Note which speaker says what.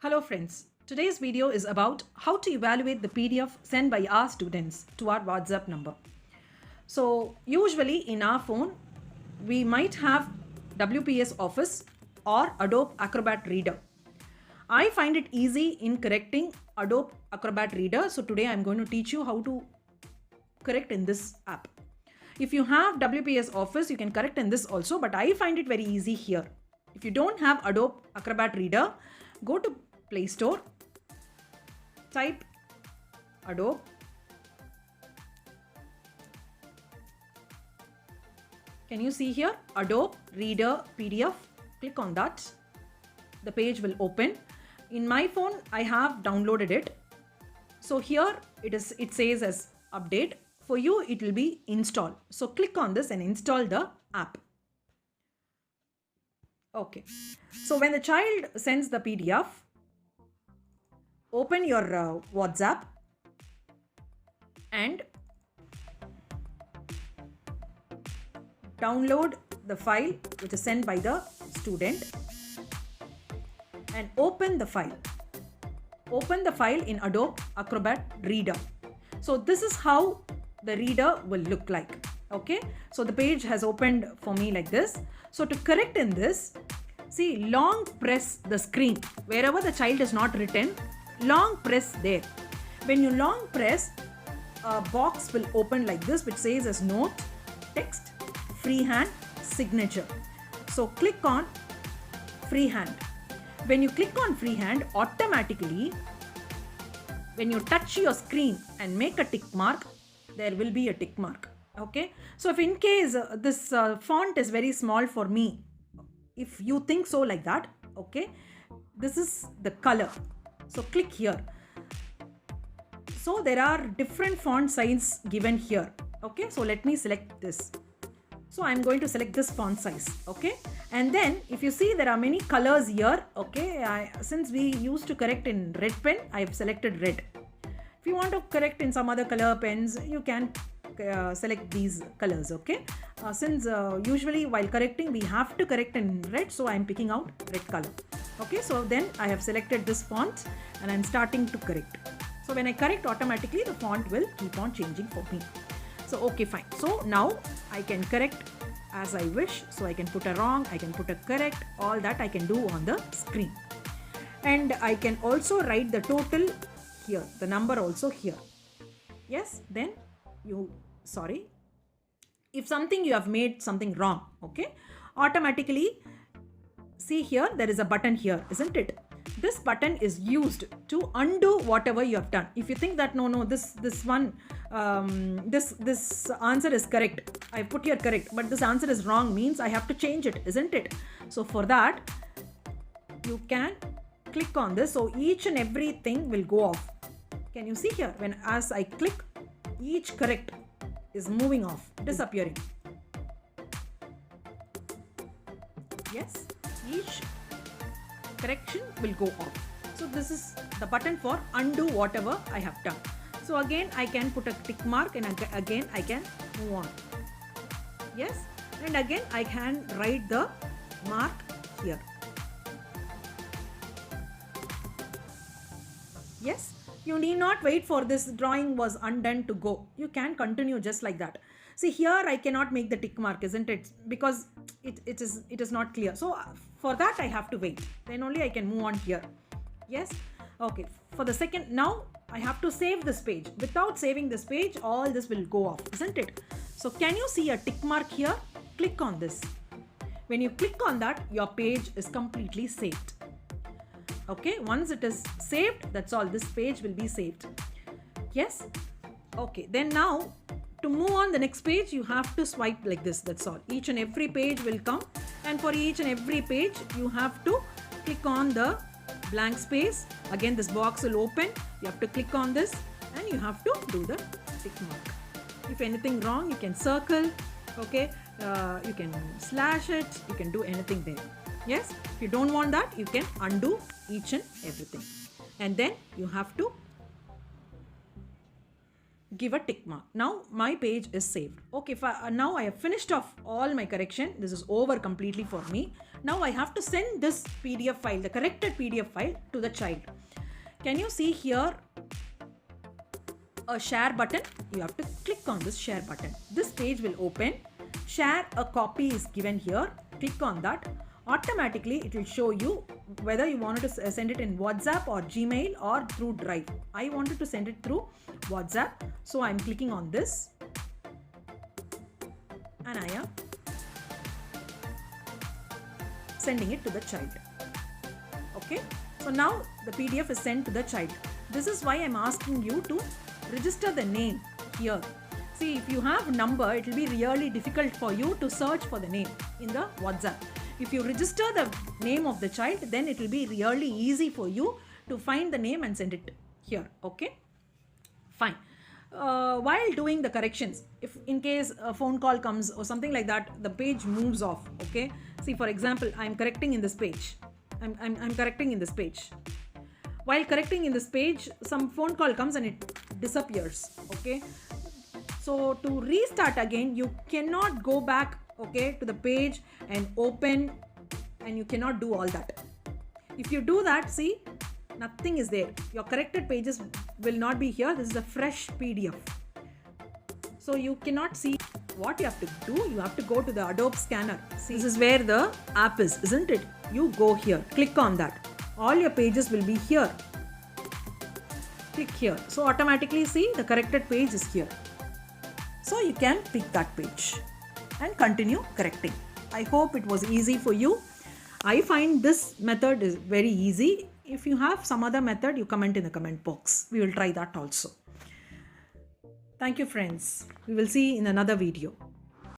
Speaker 1: Hello friends, today's video is about how to evaluate the PDF sent by our students to our WhatsApp number. So usually in our phone, we might have WPS Office or Adobe Acrobat Reader. I find it easy in correcting Adobe Acrobat Reader. So today I'm going to teach you how to correct in this app. If you have WPS Office, you can correct in this also, but I find it very easy here. If you don't have Adobe Acrobat Reader, go to Play Store, type Adobe, can you see here Adobe Reader PDF? Click on that. The page will open. In my phone, I have downloaded it. So here it says as update. For you, it will be install. So click on this and install the app. Okay. So when the child sends the PDF, open your WhatsApp and download the file which is sent by the student and open the file. Open the file in Adobe Acrobat Reader. So this is how the reader will look like. Okay, so the page has opened for me like this. So to correct in this, see, long press the screen wherever the child is not written. Long press there. When you long press, a box will open like this which says as note, text, freehand, signature. So click on freehand. When you click on freehand, automatically when you touch your screen and make a tick mark, there will be a tick mark. Okay, so if in case this font is very small for me, if you think so like that, okay, this is the color. So click here. So there are different font size given here. Okay, so let me select this. So I'm going to select this font size. Okay, and then if you see there are many colors here. Okay, since we used to correct in red pen, I have selected red. If you want to correct in some other color pens, you can select these colors. Okay, since usually while correcting we have to correct in red, so I am picking out red color. Okay, so then I have selected this font and I am starting to correct. So when I correct, automatically the font will keep on changing for me. So okay, fine. So now I can correct as I wish. So I can put a wrong, I can put a correct, all that I can do on the screen. And I can also write the total here, the number also here. Yes, then if something you have made something wrong, okay, automatically see here there is a button here, isn't it? This button is used to undo whatever you have done. If you think that no, this answer is correct, I put here correct, but this answer is wrong, means I have to change it, isn't it? So for that you can click on this. So each and everything will go off. Can you see here, when as I click, each correct is moving off, disappearing. Yes, each correction will go off. So this is the button for undo whatever I have done. So again I can put a tick mark and again I can move on. Yes, and again I can write the mark here. Yes, you need not wait for this drawing was undone to go. You can continue just like that. See here I cannot make the tick mark, isn't it? Because it is not clear. So for that I have to wait. Then only I can move on here. Yes. Okay. For the second, now I have to save this page. Without saving this page, all this will go off, isn't it? So can you see a tick mark here? Click on this. When you click on that, your page is completely saved. Okay, once it is saved, that's all, this page will be saved. Yes. Okay, then now to move on the next page, you have to swipe like this, that's all. Each and every page will come, and for each and every page you have to click on the blank space. Again this box will open, you have to click on this and you have to do the tick mark. If anything wrong, you can circle. Okay, you can slash it, you can do anything there. Yes, if you don't want that, you can undo each and everything, and then you have to give a tick mark. Now my page is saved. Okay, now I have finished off all my correction. This is over completely for me. Now I have to send this PDF file, the corrected PDF file, to the child. Can you see here a share button? You have to click on this share button. This page will open. Share a copy is given here. Click on that. Automatically it will show you whether you wanted to send it in WhatsApp or Gmail or through Drive. I wanted to send it through WhatsApp, so I'm clicking on this and I am sending it to the child. Okay, so now the PDF is sent to the child. This is why I'm asking you to register the name here. See, if you have number, it will be really difficult for you to search for the name in the WhatsApp. If you register the name of the child, then it will be really easy for you to find the name and send it here. Okay, fine. While doing the corrections, if in case a phone call comes or something like that, the page moves off. Okay, see, for example, I'm correcting in this page. I'm correcting in this page. While correcting in this page, some phone call comes and it disappears. Okay, so to restart again, you cannot go back, okay, to the page and open, and you cannot do all that. If you do that, see, nothing is there. Your corrected pages will not be here. This is a fresh PDF. So you cannot see. What you have to do, you have to go to the Adobe Scanner. See, this is where the app is, isn't it? You go here, click on that. All your pages will be here. Click here. So automatically, see, the corrected page is here. So you can pick that page and continue correcting. I hope it was easy for you. I find this method is very easy. If you have some other method, you comment in the comment box. We will try that also. Thank you, friends. We will see in another video.